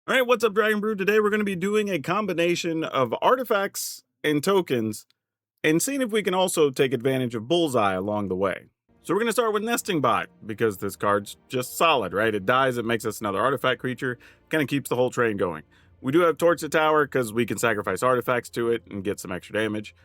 All right, what's up, Dragon Brew? Today we're going to be doing a combination of artifacts and tokens and seeing if we can also take advantage of Bullseye along the way. So we're going to start with Nesting Bot because this card's just solid, right? It dies, it makes us another artifact creature, kind of keeps the whole train going. We do have Torch the Tower because we can sacrifice artifacts to it and get some extra damage.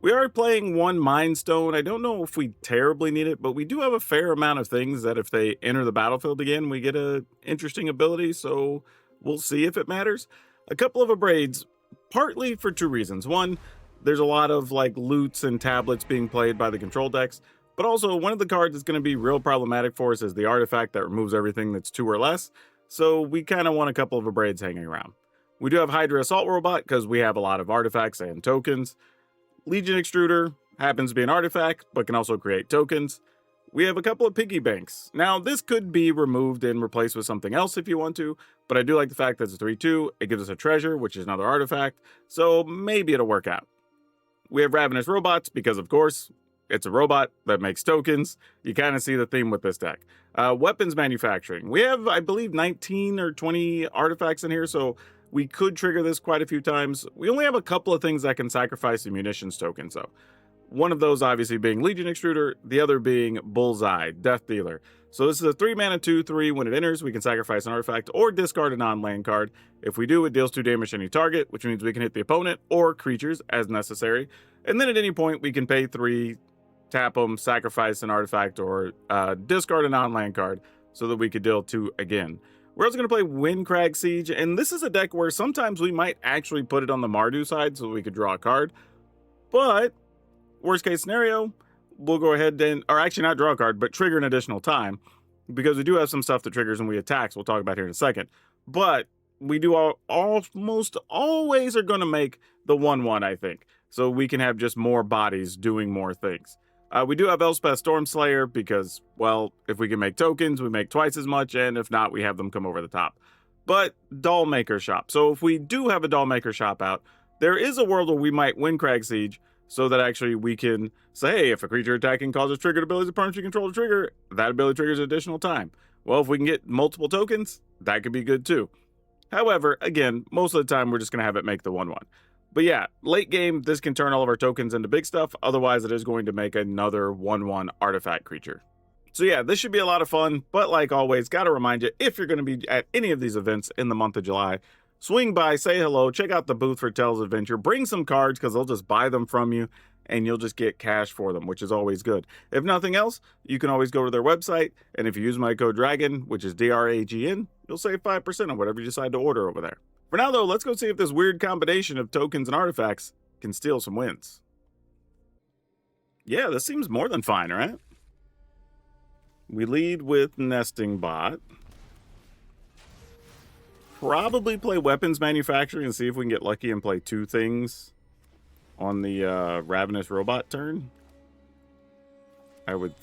We are playing one Mind Stone. I don't know if we terribly need it, but we do have a fair amount of things that if they enter the battlefield again, we get a interesting ability, so we'll see if it matters. A couple of Abrades, partly for two reasons. One, there's a lot of like loots and tablets being played by the control decks, but also one of the cards that's going to be real problematic for us is the artifact that removes everything that's 2 or less, so we kind of want a couple of Abrades hanging around. We do have Hydra Assault Robot because we have a lot of artifacts and tokens. Legion Extruder happens to be an artifact, but can also create tokens. We have a couple of piggy banks. Now, this could be removed and replaced with something else if you want to, but I do like the fact that it's a 3/2. It gives us a treasure, which is another artifact, so maybe it'll work out. We have Ravenous Robots because, of course, it's a robot that makes tokens. You kind of see the theme with this deck. Weapons Manufacturing. We have, I believe, 19 or 20 artifacts in here, so we could trigger this quite a few times. We only have a couple of things that can sacrifice the munitions tokens, though. One of those obviously being Legion Extruder, the other being Bullseye, Death Dealer. So this is a 3-mana 2/3. When it enters, we can sacrifice an artifact or discard a non-land card. If we do, it deals 2 damage to any target, which means we can hit the opponent or creatures as necessary. And then at any point, we can pay 3, tap them, sacrifice an artifact, or discard a non-land card so that we could deal 2 again. We're also going to play Windcrag Siege, and this is a deck where sometimes we might actually put it on the Mardu side so we could draw a card. But, worst case scenario, we'll go ahead and, or actually not draw a card, but trigger an additional time, because we do have some stuff that triggers when we attack, so we'll talk about here in a second. But we do almost always are going to make the 1/1, I think, so we can have just more bodies doing more things. We do have Elspeth Stormslayer because, well, if we can make tokens, we make twice as much, and if not, we have them come over the top. But Doll Maker Shop. So if we do have a Doll Maker Shop out, there is a world where we might win Crag Siege, so that actually we can say, hey, if a creature attacking causes triggered abilities of permanently control to trigger, that ability triggers additional time. Well, if we can get multiple tokens, that could be good too. However, again, most of the time, we're just going to have it make the 1/1. But yeah, late game, this can turn all of our tokens into big stuff. Otherwise, it is going to make another 1/1 artifact creature. So yeah, this should be a lot of fun. But like always, got to remind you, if you're going to be at any of these events in the month of July, swing by, say hello, check out the booth for Tell's Adventure, bring some cards because they'll just buy them from you and you'll just get cash for them, which is always good. If nothing else, you can always go to their website, and if you use my code DRAGON, which is DRAGN, you'll save 5% on whatever you decide to order over there. For now, though, let's go see if this weird combination of tokens and artifacts can steal some wins. Yeah, this seems more than fine, right? We lead with Nesting Bot. Probably play Weapons Manufacturing and see if we can get lucky and play 2 things on the Ravenous Robot turn. I would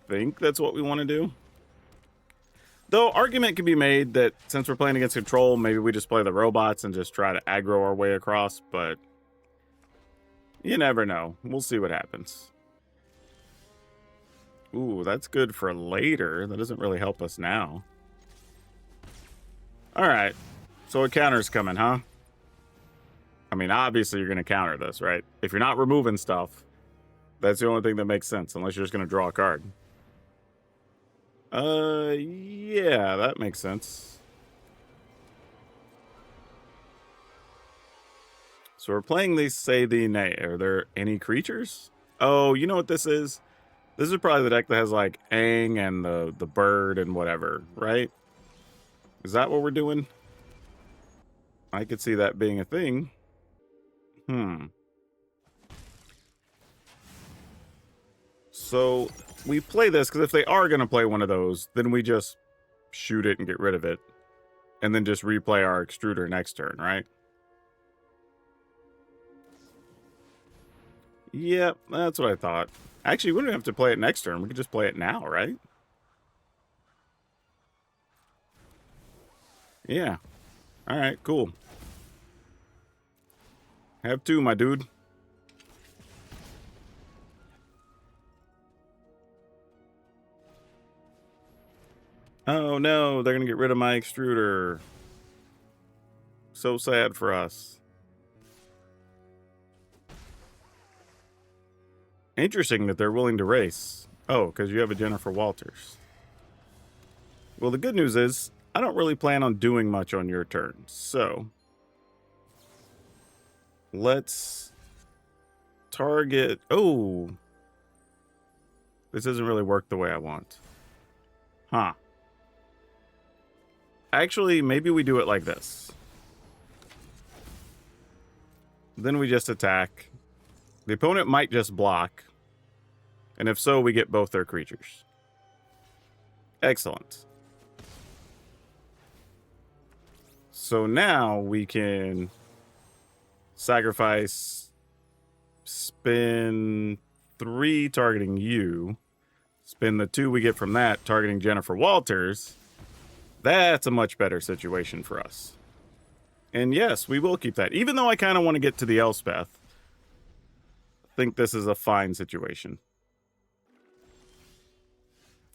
think that's what we want to do. Though, argument can be made that since we're playing against control, maybe we just play the robots and just try to aggro our way across, but you never know. We'll see what happens. Ooh, that's good for later. That doesn't really help us now. Alright, so a counter's coming, huh? I mean, obviously you're going to counter this, right? If you're not removing stuff, that's the only thing that makes sense, unless you're just going to draw a card. Yeah, that makes sense. So we're playing these Say Thee Nay. Are there any creatures? Oh, you know what this is? This is probably the deck that has like Aang and the bird and whatever, right? Is that what we're doing? I could see that being a thing. So we play this because if they are going to play one of those, then we just shoot it and get rid of it. And then just replay our extruder next turn, right? Yep, that's what I thought. Actually, we wouldn't have to play it next turn. We could just play it now, right? Yeah. All right, cool. Have 2, my dude. Oh no, they're gonna get rid of my extruder. So sad for us. Interesting that they're willing to race. Oh, because you have a Jennifer Walters. Well, the good news is, I don't really plan on doing much on your turn. So, let's target... Oh! This doesn't really work the way I want. Huh. Actually, maybe we do it like this. Then we just attack. The opponent might just block. And if so, we get both their creatures. Excellent. So now we can sacrifice, spin 3 targeting you, spin the 2 we get from that targeting Jennifer Walters. That's a much better situation for us. And yes, we will keep that. Even though I kind of want to get to the Elspeth, I think this is a fine situation.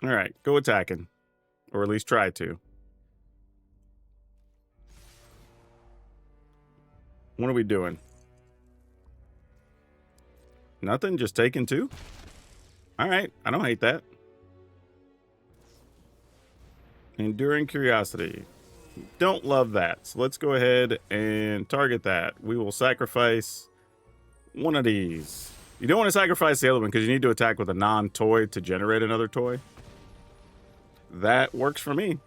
All right, go attacking. Or at least try to. What are we doing? Nothing? Just taking 2? All right, I don't hate that. Enduring Curiosity. Don't love that. So let's go ahead and target that. We will sacrifice one of these. You don't want to sacrifice the other one because you need to attack with a non-toy to generate another toy. That works for me.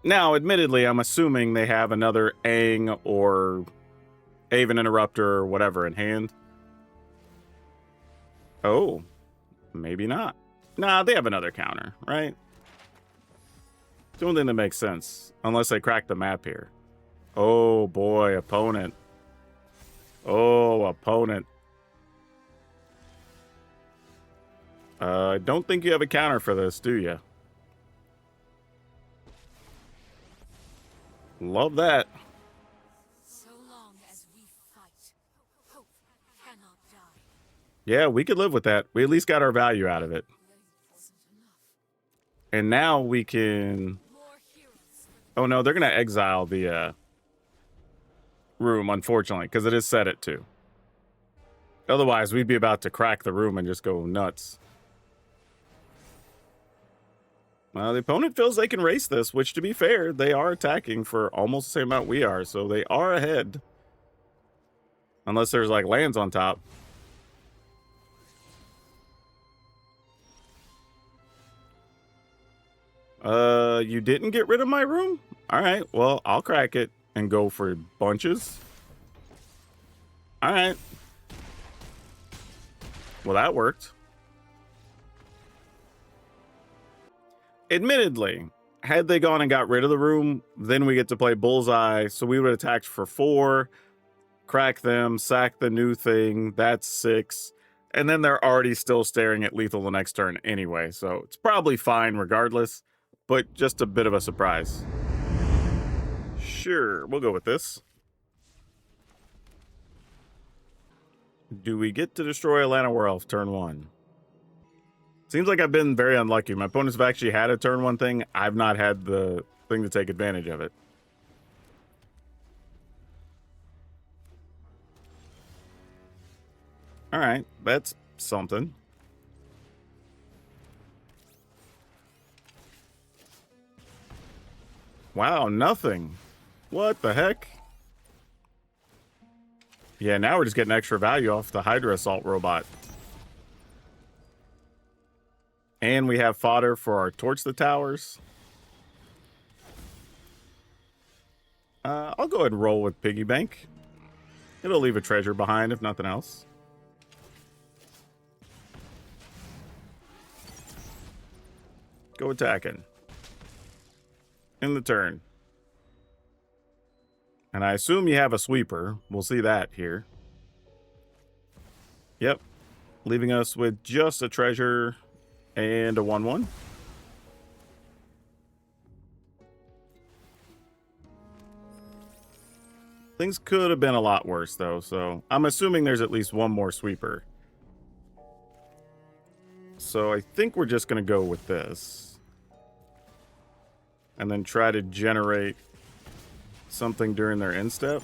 Now, admittedly, I'm assuming they have another Aang or Aven Interrupter or whatever in hand. Oh, maybe not. Nah, they have another counter, right? The only thing that makes sense, unless they crack the map here. Oh boy, opponent. Oh, opponent. I don't think you have a counter for this, do you? Love that. So long as we fight, hope cannot die. Yeah, we could live with that. We at least got our value out of it. And now we can... Oh no, they're going to exile the room, unfortunately, because it is set at 2. Otherwise, we'd be about to crack the room and just go nuts. The opponent feels they can race this, which, to be fair, they are attacking for almost the same amount we are, so they are ahead. Unless there's, like, lands on top. You didn't get rid of my room? Alright, well, I'll crack it and go for bunches. Alright. Well, that worked. Admittedly, had they gone and got rid of the room, then we get to play Bullseye, so we would have attacked for 4, crack them, sack the new thing, that's 6, and then they're already still staring at lethal the next turn anyway, so it's probably fine regardless, but just a bit of a surprise. Sure, we'll go with this. Do we get to destroy Atlanta Werewolf turn 1? Seems like I've been very unlucky. My opponents have actually had a turn 1 thing. I've not had the thing to take advantage of it. Alright, that's something. Wow, nothing. What the heck? Yeah, now we're just getting extra value off the Hydra Assault robot. And we have fodder for our Torch the Towers. I'll go ahead and roll with Piggy Bank. It'll leave a treasure behind, if nothing else. Go attacking. In the turn. And I assume you have a sweeper. We'll see that here. Yep. Leaving us with just a treasure and a 1/1. Things could have been a lot worse, though, so I'm assuming there's at least one more sweeper. So I think we're just going to go with this. and then try to generate something during their end step.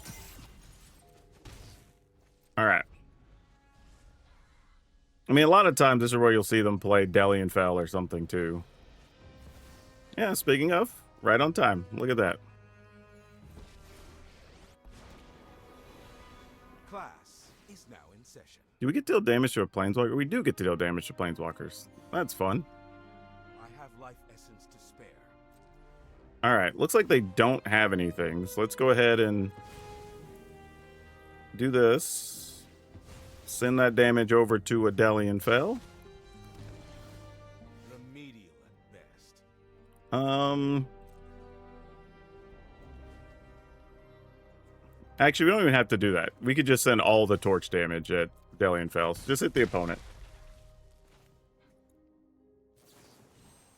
All right. I mean, a lot of times this is where you'll see them play Delian Fell or something too. Yeah, speaking of, right on time. Look at that. Class is now in session. Do we get to deal damage to a planeswalker? We do get to deal damage to planeswalkers. That's fun. I have life essence to spare. All right, looks like they don't have anything. So let's go ahead and do this. Send that damage over to a Delian Fell. Remedial at best. Actually, we don't even have to do that. We could just send all the torch damage at Delian Fells. Just hit the opponent.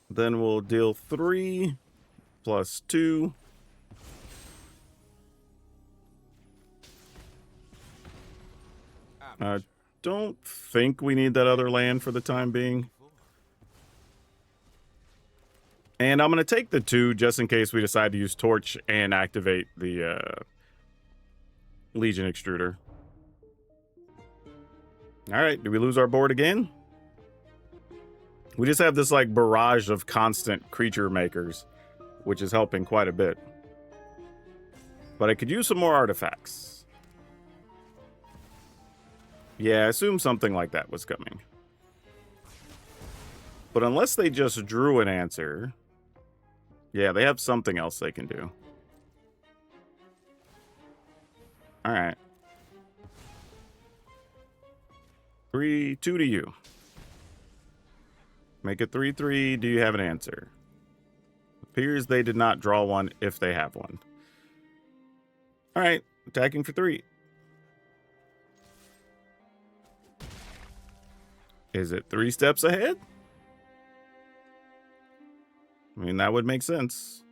Then we'll deal 3 plus 2. Don't think we need that other land for the time being. And I'm going to take the 2 just in case we decide to use torch and activate the Legion Extruder. All right, do we lose our board again? We just have this like barrage of constant creature makers, which is helping quite a bit. But I could use some more artifacts. Yeah, I assume something like that was coming. But unless they just drew an answer, yeah, they have something else they can do. All right. 3-2 to you. Make it 3-3. Do you have an answer? Appears they did not draw one if they have one. All right. Attacking for 3. Is it 3 steps ahead? I mean, that would make sense.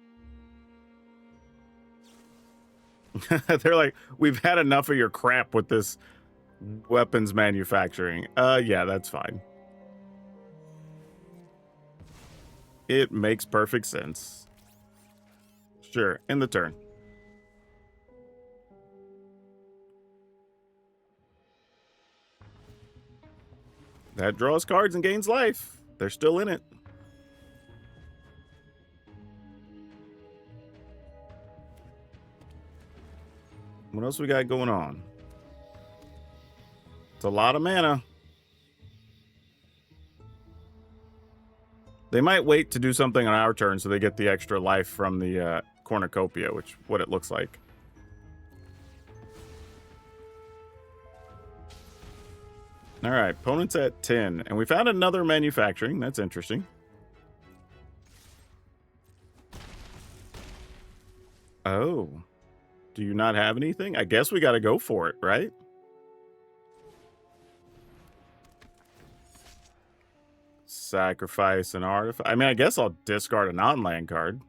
They're like, we've had enough of your crap with this weapons manufacturing. Yeah, that's fine. It makes perfect sense. Sure, in the turn. That draws cards and gains life. They're still in it. What else we got going on? It's a lot of mana. They might wait to do something on our turn so they get the extra life from the cornucopia, which what it looks like. All right, opponent's at 10, and we found another manufacturing. That's interesting. Oh, do you not have anything? I guess we got to go for it, right? Sacrifice an artifact. I mean, I guess I'll discard a non-land card.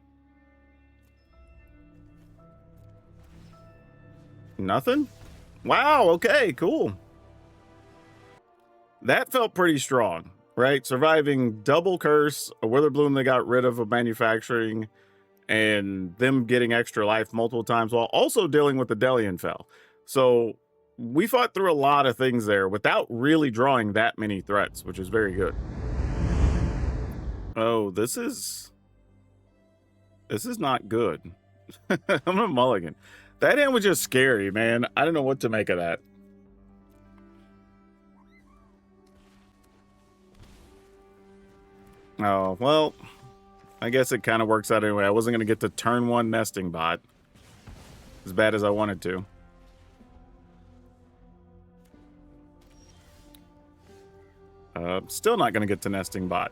Nothing? Wow, okay, cool. That felt pretty strong, right? Surviving double curse, a Witherbloom they got rid of manufacturing, and them getting extra life multiple times while also dealing with the Delian Fell. So we fought through a lot of things there without really drawing that many threats, which is very good. Oh, this is not good. I'm a mulligan. That hand was just scary, man. I don't know what to make of that. Oh, well, I guess it kind of works out anyway. I wasn't going to get to turn 1 nesting bot as bad as I wanted to. Still not going to get to nesting bot.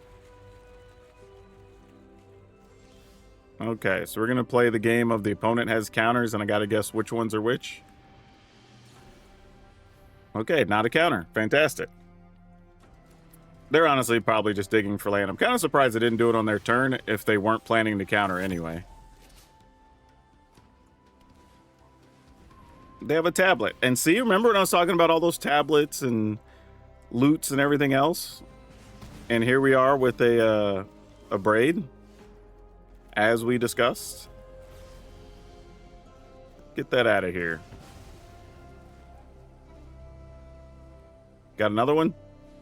Okay, so we're going to play the game of the opponent has counters, and I got to guess which ones are which. Okay, not a counter. Fantastic. They're honestly probably just digging for land. I'm kind of surprised they didn't do it on their turn if they weren't planning to counter anyway. They have a tablet. And see, remember when I was talking about all those tablets and loots and everything else? And here we are with a braid. as we discussed. Get that out of here. Got another one?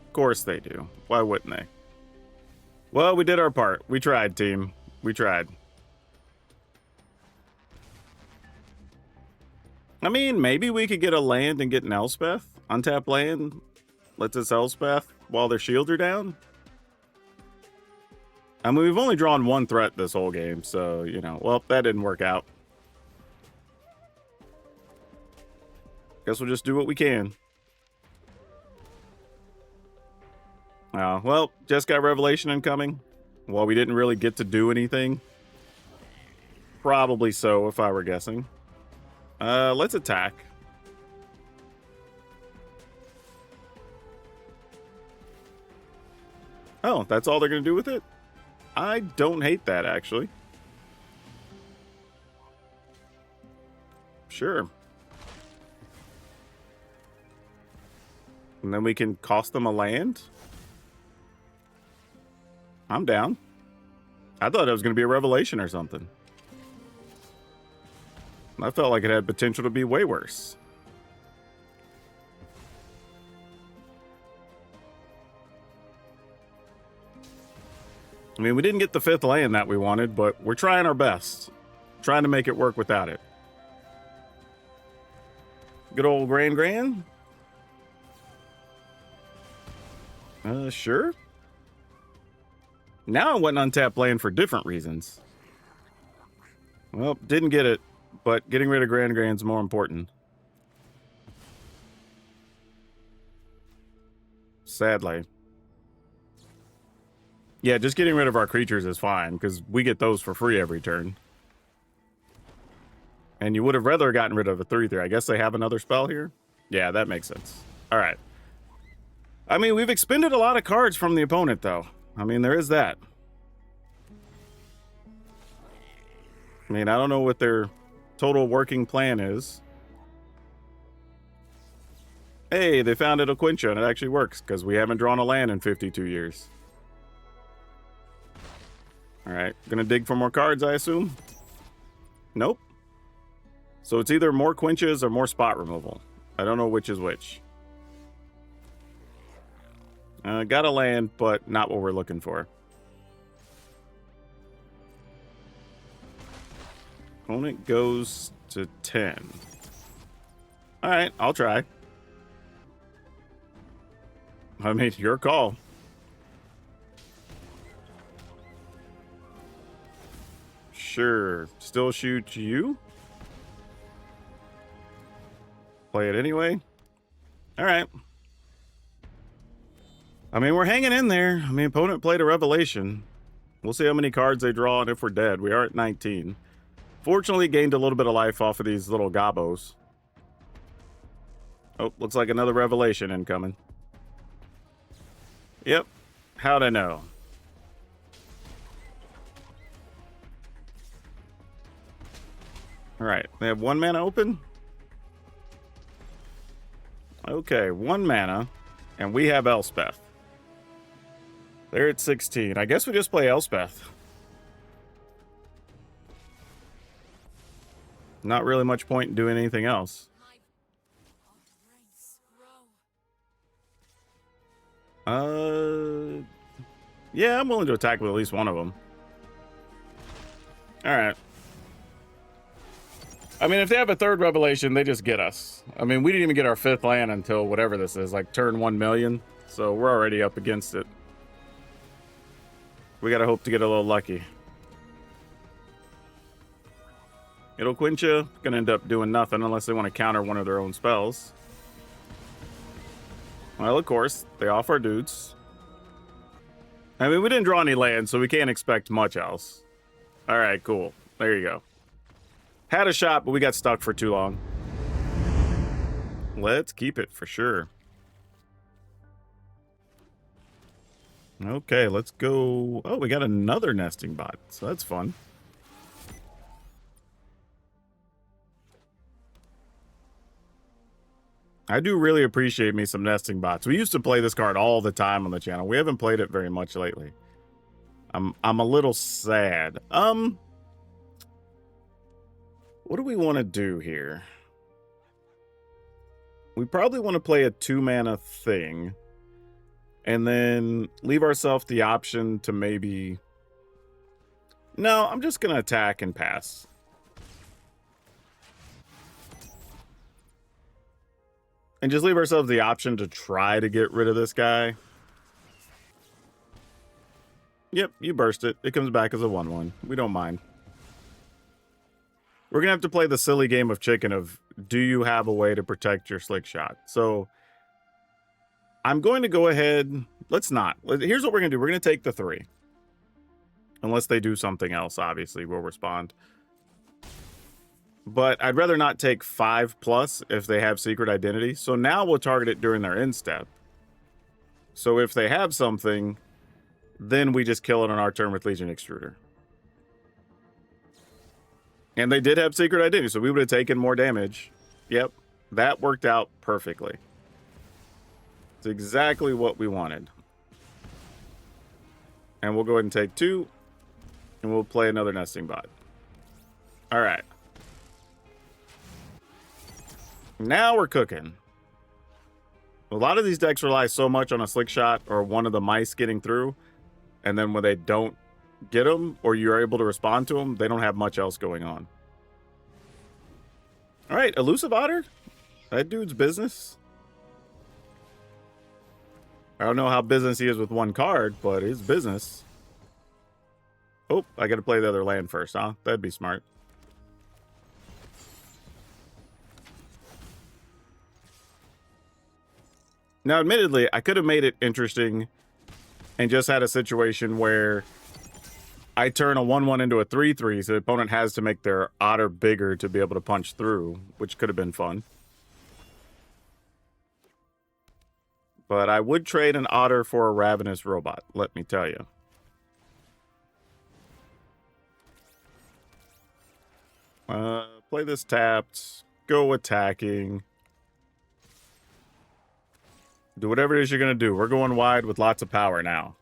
Of course they do. Why wouldn't they? Well, we did our part. We tried, team. We tried. I mean, maybe we could get a land and get an Elspeth. Untap land. Lets us Elspeth while their shields are down. I mean, we've only drawn one threat this whole game, so, you know, well, that didn't work out. Guess we'll just do what we can. Well, just got Revelation incoming. Well, we didn't really get to do anything. Probably so, if I were guessing. Let's attack. Oh, that's all they're going to do with it? I don't hate that, actually. Sure. And then we can cost them a land? I'm down. I thought it was going to be a Revelation or something. I felt like it had potential to be way worse. I mean, we didn't get the 5th land that we wanted, but we're trying our best. Trying to make it work without it. Good old Grand. Sure. Now I went untapped land for different reasons. Well, didn't get it, but getting rid of Grand's more important. Sadly. Yeah, just getting rid of our creatures is fine, because we get those for free every turn. And you would have rather gotten rid of a 3/3. I guess they have another spell here? Yeah, that makes sense. Alright. I mean, we've expended a lot of cards from the opponent, though. I mean, there is that. I mean, I don't know what their total working plan is. Hey, they found it a Quincha, and it actually works, because we haven't drawn a land in 52 years. Alright, gonna dig for more cards, I assume? Nope. So it's either more Quinchas or more spot removal. I don't know which is which. Got a land, but not what we're looking for. Opponent goes to 10. Alright, I'll try. I mean, your call. Sure. Still shoot you? Play it anyway? Alright. I mean, we're hanging in there. I mean, opponent played a Revelation. We'll see how many cards they draw and if we're dead. We are at 19. Fortunately, gained a little bit of life off of these little gobos. Oh, looks like another Revelation incoming. Yep. How'd I know? Alright, they have 1 mana open? Okay, 1 mana. And we have Elspeth. They're at 16. I guess we just play Elspeth. Not really much point in doing anything else. Yeah, I'm willing to attack with at least one of them. Alright. I mean, if they have a 3rd Revelation, they just get us. I mean, we didn't even get our 5th land until whatever this is, like turn 1 million. So we're already up against it. We gotta hope to get a little lucky. It'll Quincha. Gonna end up doing nothing unless they want to counter one of their own spells. Well, of course, they off our dudes. I mean, we didn't draw any land, so we can't expect much else. Alright, cool. There you go. Had a shot, but we got stuck for too long. Let's keep it for sure. Okay, let's go. Oh, we got another nesting bot, so that's fun. I do really appreciate me some nesting bots. We used to play this card all the time on the channel. We haven't played it very much lately. I'm a little sad. What do we want to do here? We probably want to play a 2-mana thing. And then leave ourselves the option to maybe... No, I'm just going to attack and pass. And just leave ourselves the option to try to get rid of this guy. Yep, you burst it. It comes back as a 1/1. We don't mind. We're going to have to play the silly game of chicken of, do you have a way to protect your slick shot? So I'm going to go ahead. Let's not. Here's what we're going to do. We're going to take the 3. Unless they do something else, obviously, we'll respond. But I'd rather not take 5+ if they have secret identity. So now we'll target it during their end step. So if they have something, then we just kill it on our turn with Legion Extruder. And they did have secret identity, so we would have taken more damage. Yep, that worked out perfectly. It's exactly what we wanted. And we'll go ahead and take 2. And we'll play another nesting bot. All right. Now we're cooking. A lot of these decks rely so much on a slick shot or one of the mice getting through. And then when they don't get them, or you're able to respond to them, they don't have much else going on. All right, Elusive Otter. That dude's business. I don't know how business he is with 1 card, but it's business. Oh, I got to play the other land first, huh? That'd be smart. Now, admittedly, I could have made it interesting and just had a situation where I turn a 1/1 into a 3/3, so the opponent has to make their otter bigger to be able to punch through, which could have been fun. But I would trade an otter for a ravenous robot, let me tell you. Play this tapped, go attacking. Do whatever it is you're going to do. We're going wide with lots of power now.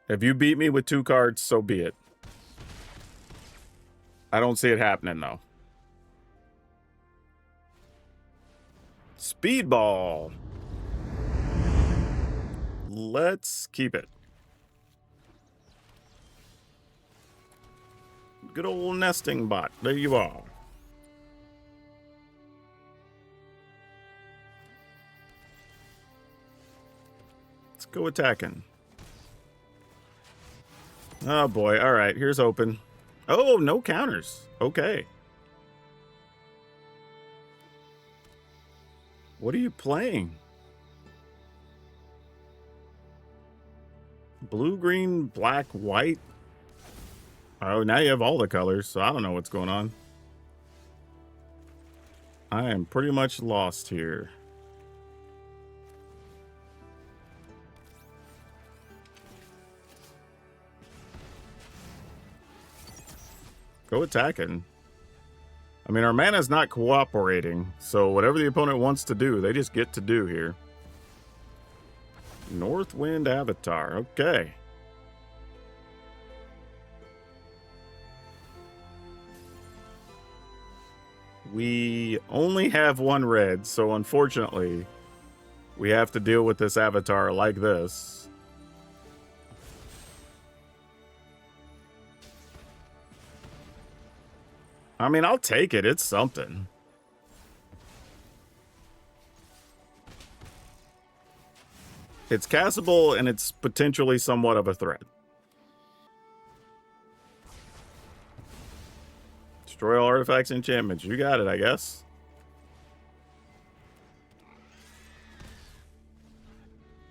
If you beat me with 2 cards, so be it. I don't see it happening, though. Speedball. Let's keep it. Good old nesting bot. There you are. Let's go attacking. Oh boy. All right. Here's open. Oh, no counters. Okay. What are you playing? Blue, green, black, white. Oh, now you have all the colors, so I don't know what's going on. I am pretty much lost here. Go attacking. I mean, our mana's not cooperating, so whatever the opponent wants to do, they just get to do here. Northwind Avatar, okay. We only have 1 red, so unfortunately, we have to deal with this avatar like this. I mean, I'll take it. It's something. It's castable, and it's potentially somewhat of a threat. Destroy all artifacts and enchantments. You got it, I guess.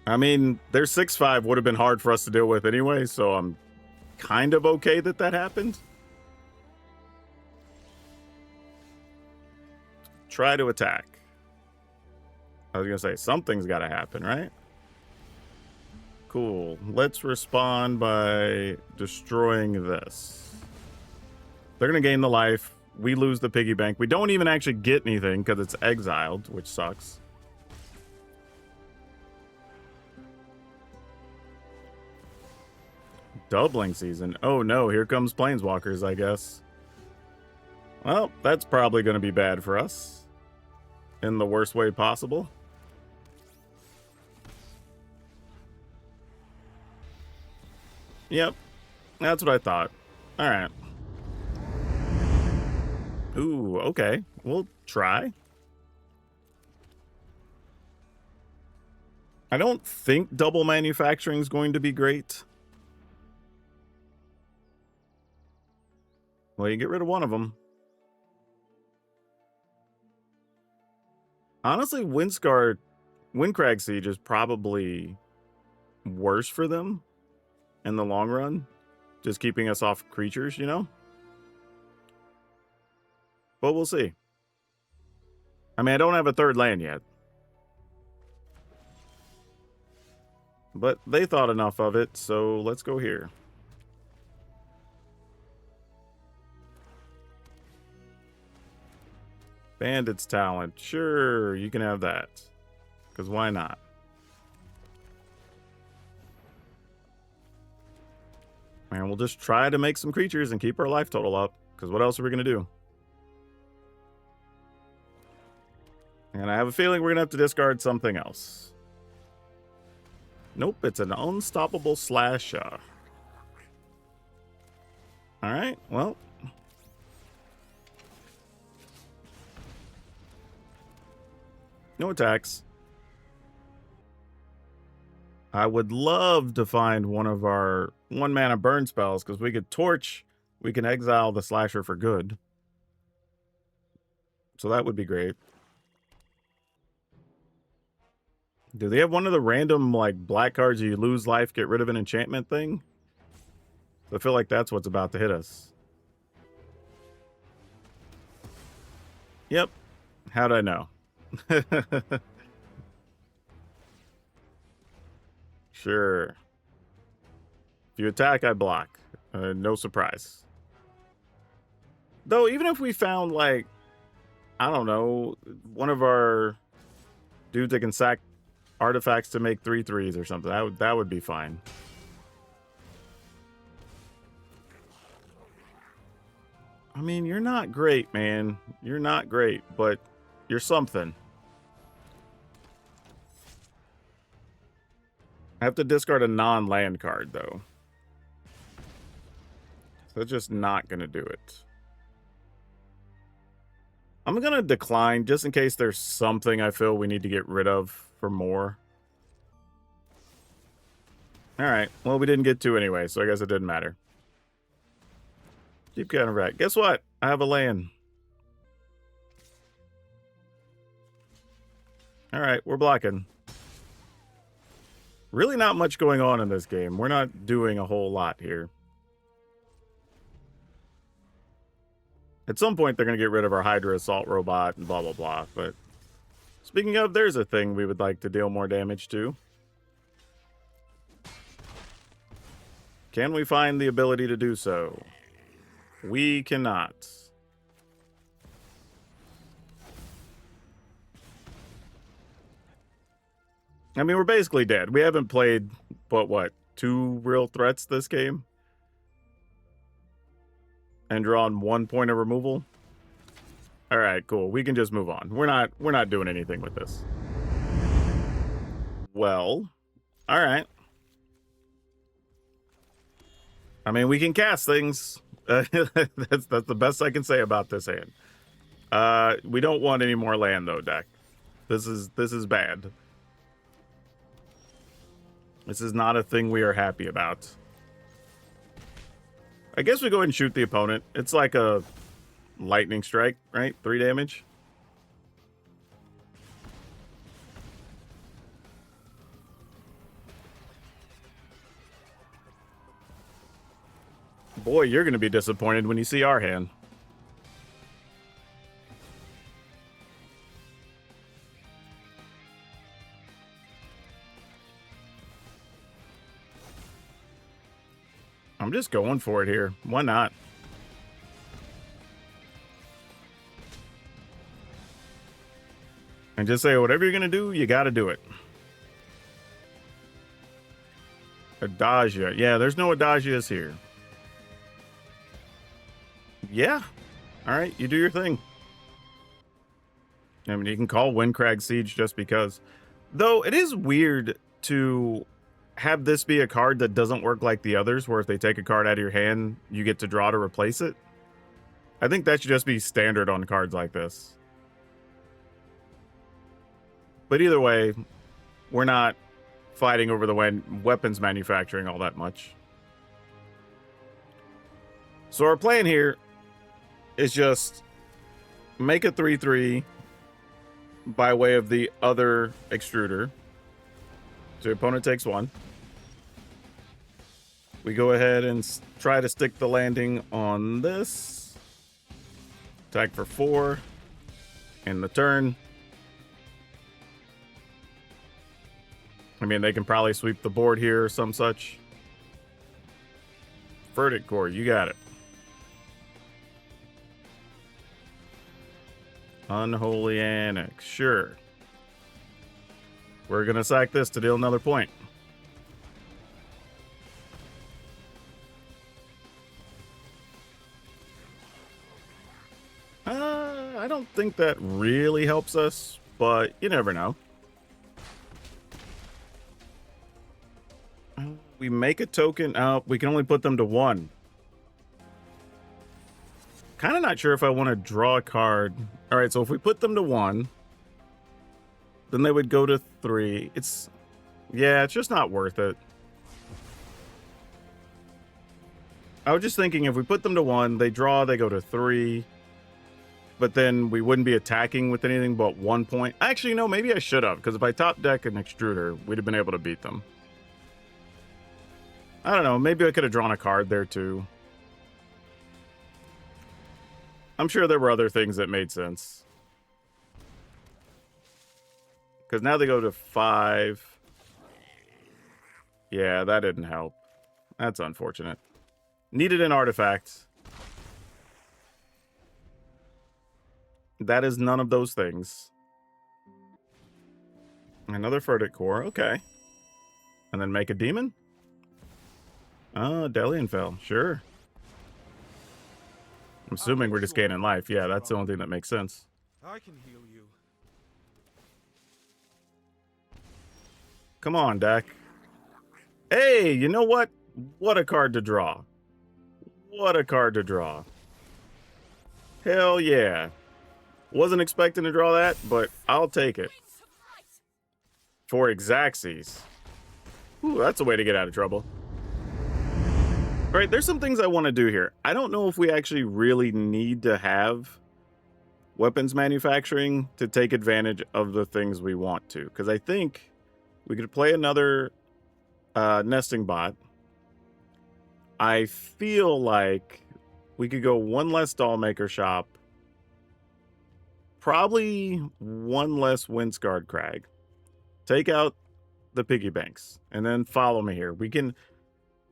I mean, their 6/5 would have been hard for us to deal with anyway, so I'm kind of okay that that happened. Try to attack. I was going to say, something's got to happen, right? Cool. Let's respond by destroying this. They're going to gain the life. We lose the piggy bank. We don't even actually get anything because it's exiled, which sucks. Doubling season. Oh no, here comes Planeswalkers, I guess. Well, that's probably going to be bad for us. In the worst way possible. Yep, that's what I thought. All right. Ooh, okay. We'll try. I don't think double manufacturing is going to be great. Well, you get rid of one of them. Honestly, Windcrag Siege is probably worse for them in the long run. Just keeping us off creatures, you know? But we'll see. I mean, I don't have a third land yet. But they thought enough of it, so let's go here. Bandit's Talent. Sure, you can have that. Because why not? And we'll just try to make some creatures and keep our life total up. Because what else are we going to do? And I have a feeling we're going to have to discard something else. Nope, it's an unstoppable slasher. Alright, well. No attacks. I would love to find one of our 1-mana burn spells, because we could torch, we can exile the slasher for good. So that would be great. Do they have one of the random, like, black cards you lose life, get rid of an enchantment thing? I feel like that's what's about to hit us. Yep. How'd I know? Sure. If you attack, I block. No surprise. Though, even if we found, like, I don't know, one of our dudes that can sack artifacts to make 3/3s or something, that would be fine. I mean, you're not great, man. You're not great, but you're something. I have to discard a non-land card, though. So that's just not going to do it. I'm going to decline, just in case there's something I feel we need to get rid of for more. Alright, well, we didn't get 2 anyway, so I guess it didn't matter. Deep Counteract. Guess what? I have a land. Alright, we're blocking. Really not much going on in this game. We're not doing a whole lot here. At some point, they're going to get rid of our Hydra Assault Robot and blah, blah, blah. But speaking of, there's a thing we would like to deal more damage to. Can we find the ability to do so? We cannot. I mean, we're basically dead. We haven't played, but what, 2 real threats this game? And drawn 1 point of removal? Alright, cool. We can just move on. We're not doing anything with this. Well, alright. I mean, we can cast things. That's the best I can say about this hand. We don't want any more land, though, deck. This is bad. This is not a thing we are happy about. I guess we go ahead and shoot the opponent. It's like a lightning strike, right? 3 damage. Boy, you're going to be disappointed when you see our hand. I'm just going for it here. Why not? And just say, whatever you're going to do, you got to do it. Adagia. Yeah, there's no Adagias here. Yeah. All right, you do your thing. I mean, you can call Windcrag Siege just because. Though it is weird to have this be a card that doesn't work like the others, where if they take a card out of your hand, you get to draw to replace it. I think that should just be standard on cards like this. But either way, we're not fighting over the weapons manufacturing all that much. So our plan here is just make a 3/3 by way of the other extruder. So the opponent takes 1. We go ahead and try to stick the landing on this. Attack for 4. In the turn. I mean, they can probably sweep the board here or some such. Verdict Core, you got it. Unholy Annex, sure. We're going to sack this to deal another point. I don't think that really helps us, but you never know. We make a token. We can only put them to 1. Kind of not sure if I want to draw a card. All right, so if we put them to 1, then they would go to 3. Yeah, it's just not worth it. I was just thinking if we put them to 1, they draw, they go to 3. But then we wouldn't be attacking with anything but 1 point. Actually, no, maybe I should have, because if I top deck an extruder, we'd have been able to beat them. I don't know, maybe I could have drawn a card there too. I'm sure there were other things that made sense. Because now they go to 5. Yeah, that didn't help. That's unfortunate. Needed an artifact. That is none of those things. Another Verdict Core, okay. And then make a demon? Oh, Delian fell, sure. I'm assuming we're just gaining life. Yeah, that's the only thing that makes sense. I can heal you. Come on, deck. Hey, you know what? What a card to draw. What a card to draw. Hell yeah. Wasn't expecting to draw that, but I'll take it. For Xaxes. Ooh, that's a way to get out of trouble. All right, there's some things I want to do here. I don't know if we actually really need to have weapons manufacturing to take advantage of the things we want to. Because I think we could play another nesting bot. I feel like we could go 1 less Dollmaker shop. Probably 1 less Windscarred Crag. Take out the piggy banks. And then follow me here. We can...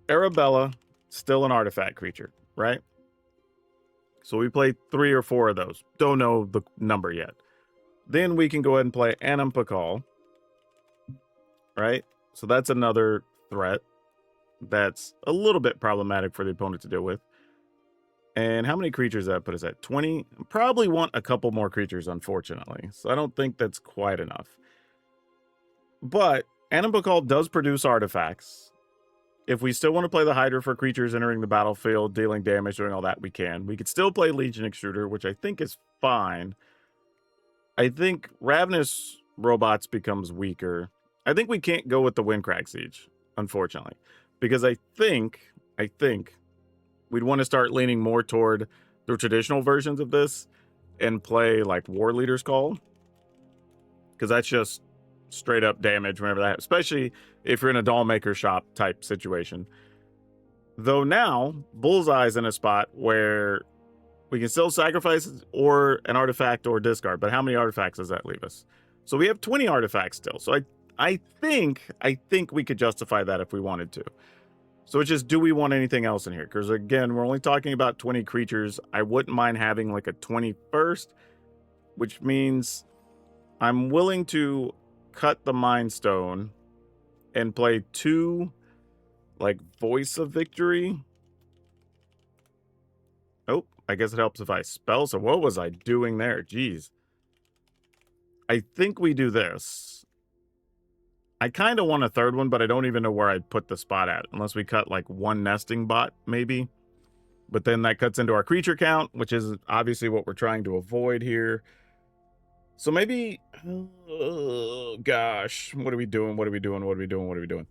Arabella, still an artifact creature, right? So we play 3 or 4 of those. Don't know the number yet. Then we can go ahead and play Anam Pakal. Right? So that's another threat. That's a little bit problematic for the opponent to deal with. And how many creatures does that put us at? 20? Probably want a couple more creatures, unfortunately. So I don't think that's quite enough. But Anam Pakal does produce artifacts. If we still want to play the Hydra for creatures entering the battlefield, dealing damage, doing all that, we can. We could still play Legion Extruder, which I think is fine. I think Ravenous Robots becomes weaker. I think we can't go with the Windcrag Siege, unfortunately. Because I think we'd want to start leaning more toward the traditional versions of this and play like War Leader's Call. Because that's just straight up damage whenever that happens, especially if you're in a Dollmaker shop type situation. Though now, Bullseye's in a spot where we can still sacrifice or an artifact or discard, but how many artifacts does that leave us? So we have 20 artifacts still. So I think we could justify that if we wanted to. So it's just, do we want anything else in here? Because again, we're only talking about 20 creatures. I wouldn't mind having like a 21st, which means I'm willing to cut the Mind Stone and play 2 like Voice of Victory. Oh, I guess it helps if I spell. So what was I doing there? Jeez. I think we do this. I kind of want a third one, but I don't even know where I'd put the spot at. Unless we cut like one nesting bot, maybe. But then that cuts into our creature count, which is obviously what we're trying to avoid here. So maybe... Oh, gosh. What are we doing? What are we doing? What are we doing? What are we doing?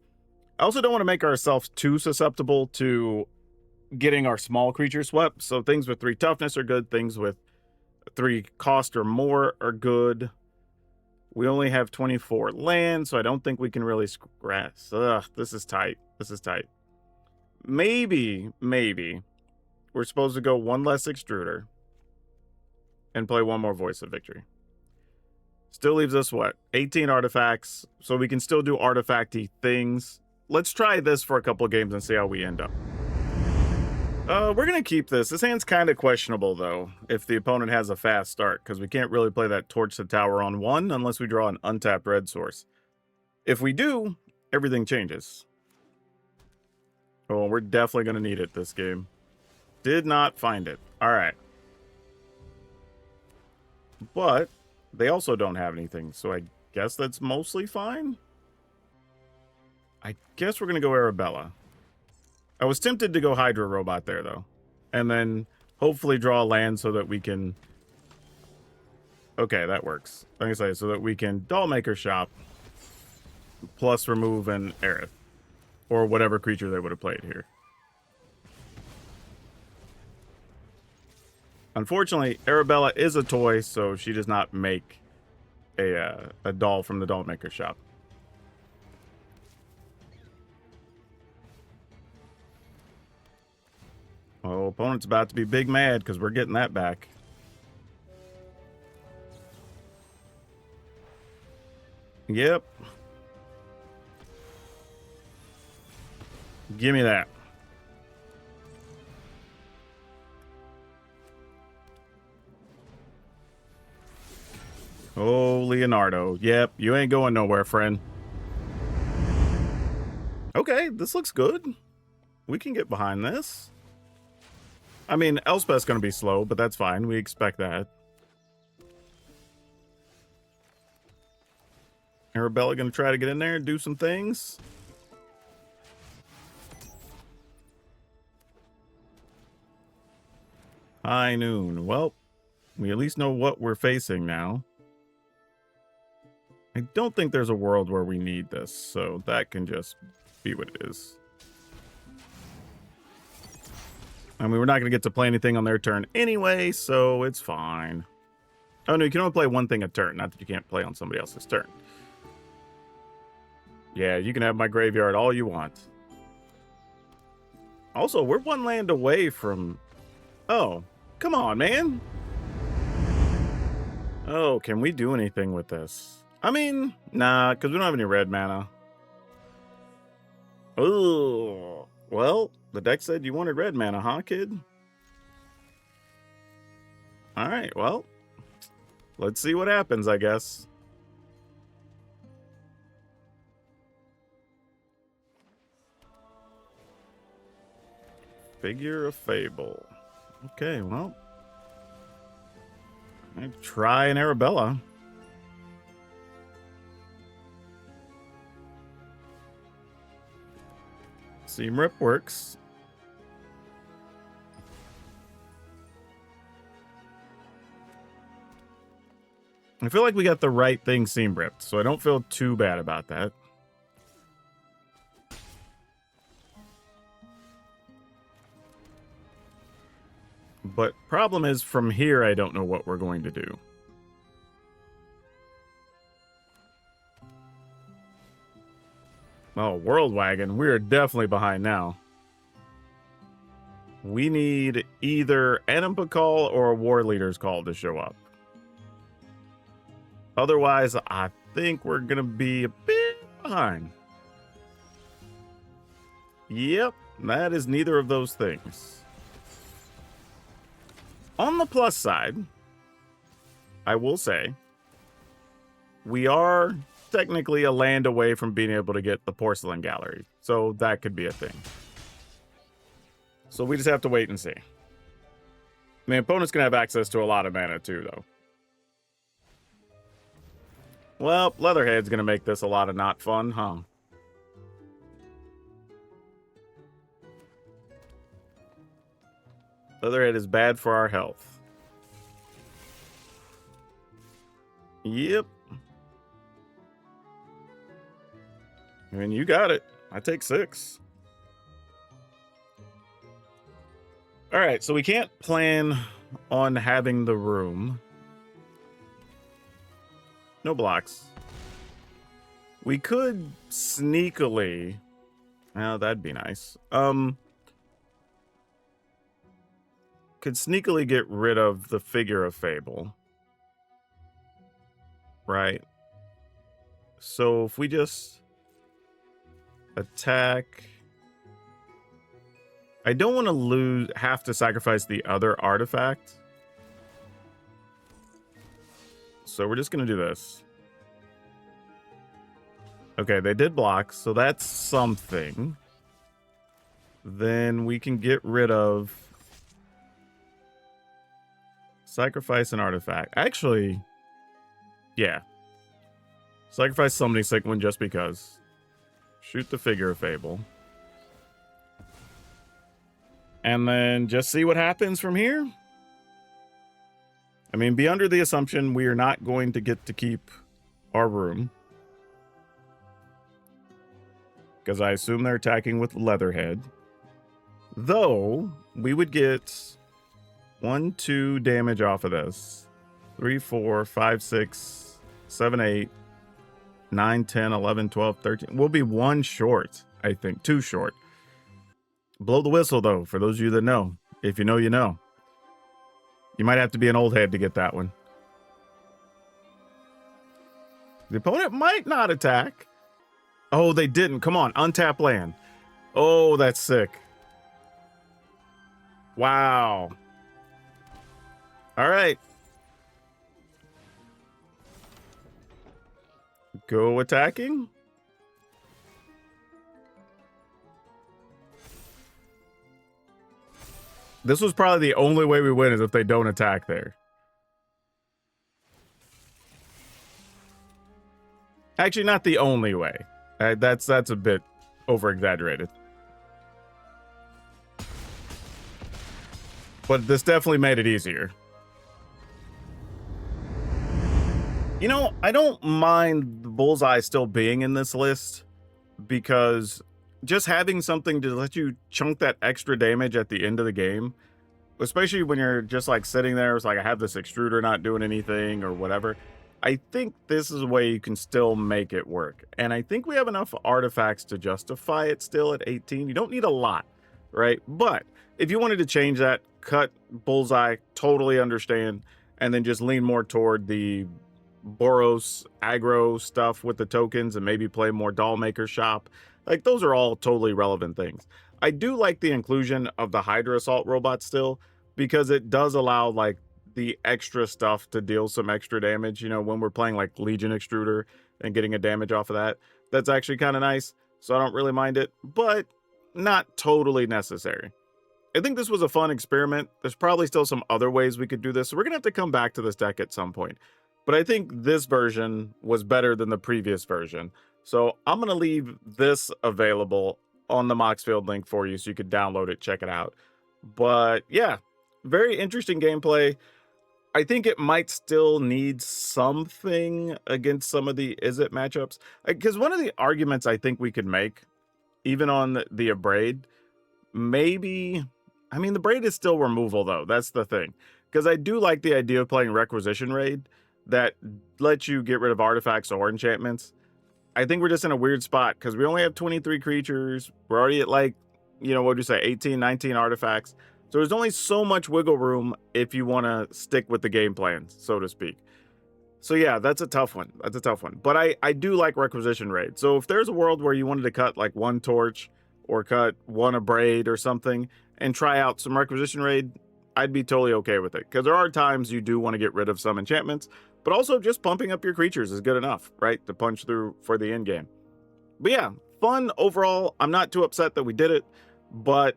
I also don't want to make ourselves too susceptible to getting our small creature swept. So things with 3 toughness are good. Things with 3 cost or more are good. We only have 24 land, so I don't think we can really scratch. Ugh, this is tight. This is tight. Maybe we're supposed to go 1 less extruder and play 1 more Voice of Victory. Still leaves us, what, 18 artifacts, so we can still do artifacty things. Let's try this for a couple of games and see how we end up. We're going to keep this. This hand's kind of questionable, though, if the opponent has a fast start, because we can't really play that Torch the Tower on 1 unless we draw an untapped red source. If we do, everything changes. Oh, we're definitely going to need it this game. Did not find it. All right. But they also don't have anything, so I guess that's mostly fine. I guess we're going to go Arabella. I was tempted to go Hydra Robot there, though. And then hopefully draw a land so that we can... Okay, that works. Like I say, so that we can Dollmaker Shop plus remove an Aerith. Or whatever creature they would have played here. Unfortunately, Arabella is a toy, so she does not make a doll from the Dollmaker Shop. Oh, opponent's about to be big mad because we're getting that back. Yep. Give me that. Oh, Leonardo. Yep, you ain't going nowhere, friend. Okay, this looks good. We can get behind this. I mean, Elspeth's going to be slow, but that's fine. We expect that. Arabella going to try to get in there and do some things. High noon. Well, we at least know what we're facing now. I don't think there's a world where we need this, so that can just be what it is. I mean, we're not going to get to play anything on their turn anyway, so it's fine. Oh, no, you can only play 1 thing a turn, not that you can't play on somebody else's turn. Yeah, you can have my graveyard all you want. Also, we're 1 land away from... Oh, come on, man. Oh, can we do anything with this? I mean, nah, because we don't have any red mana. Oh, well, the deck said you wanted red mana, huh, kid? All right, well, let's see what happens, I guess. Figure of Fable. Okay, well, I'd try an Arabella. Seam Rip works. I feel like we got the right thing seam ripped, so I don't feel too bad about that. But problem is, from here, I don't know what we're going to do. Oh, World Wagon. We're definitely behind now. We need either Enigma Call or a War Leader's Call to show up. Otherwise, I think we're going to be a bit behind. Yep, that is neither of those things. On the plus side, I will say, we are technically a land away from being able to get the Porcelain Gallery, so that could be a thing. So we just have to wait and see. I mean, opponent's gonna have access to a lot of mana too, though. Well, Leatherhead's gonna make this a lot of not fun, huh? Leatherhead is bad for our health. Yep. I mean, you got it. I take 6. All right, so we can't plan on having the room. No blocks. We could sneakily... Oh, that'd be nice. Could sneakily get rid of the Figure of Fable. Right. So if we just attack... I don't want to have to sacrifice the other artifact. So we're just going to do this. Okay, they did block, so that's something. Then we can get rid of... Sacrifice an artifact. Actually, yeah. Sacrifice Summoning Sick One just because. Shoot the Figure of Fable. And then just see what happens from here. I mean, be under the assumption we are not going to get to keep our room. Because I assume they're attacking with Leatherhead. Though, we would get 1, 2 damage off of this. 3, 4, 5, 6, 7, 8, 9, 10, 11, 12, 13. We'll be 1 short, I think. 2 short. Blow the whistle, though, for those of you that know. If you know, you know. You might have to be an old head to get that one. The opponent might not attack. Oh, they didn't. Come on, untap land. Oh, that's sick. Wow. All right. Go attacking. This was probably the only way we win is if they don't attack there. Actually, not the only way. That's a bit over-exaggerated. But this definitely made it easier. You know, I don't mind the Bullseye still being in this list because just having something to let you chunk that extra damage at the end of the game, especially when you're just like sitting there, it's like I have this extruder not doing anything or whatever. I think this is a way you can still make it work. And I think we have enough artifacts to justify it still at 18. You don't need a lot, right? But if you wanted to change that, cut Bullseye, totally understand, and then just lean more toward the Boros aggro stuff with the tokens and maybe play more Dollmaker shop. Like, those are all totally relevant things. I do like the inclusion of the Hydra Assault robot still, because it does allow, like, the extra stuff to deal some extra damage, you know, when we're playing, like, Legion Extruder and getting a damage off of that. That's actually kind of nice, so I don't really mind it, but not totally necessary. I think this was a fun experiment. There's probably still some other ways we could do this, so we're going to have to come back to this deck at some point. But I think this version was better than the previous version. So I'm going to leave this available on the Moxfield link for you so you could download it, check it out. But yeah, very interesting gameplay. I think it might still need something against some of the Izzet matchups. Because one of the arguments I think we could make, even on the Abrade, maybe... I mean, the Braid is still removal, though. That's the thing. Because I do like the idea of playing Requisition Raid that lets you get rid of artifacts or enchantments. I think we're just in a weird spot because we only have 23 creatures. We're already at, like, you know, what would you say, 18, 19 artifacts. So there's only so much wiggle room if you want to stick with the game plan, so to speak. So yeah, that's a tough one. That's a tough one. But I do like Requisition Raid. So if there's a world where you wanted to cut like 1 torch or cut 1 Abrade or something and try out some Requisition Raid, I'd be totally okay with it. Because there are times you do want to get rid of some enchantments, but also just pumping up your creatures is good enough, right? To punch through for the end game. But yeah, fun overall. I'm not too upset that we did it, but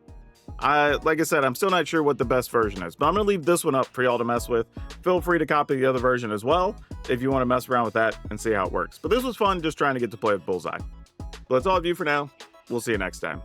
Like I said, I'm still not sure what the best version is, but I'm going to leave this one up for y'all to mess with. Feel free to copy the other version as well if you want to mess around with that and see how it works. But this was fun just trying to get to play with Bullseye. But that's all of you for now. We'll see you next time.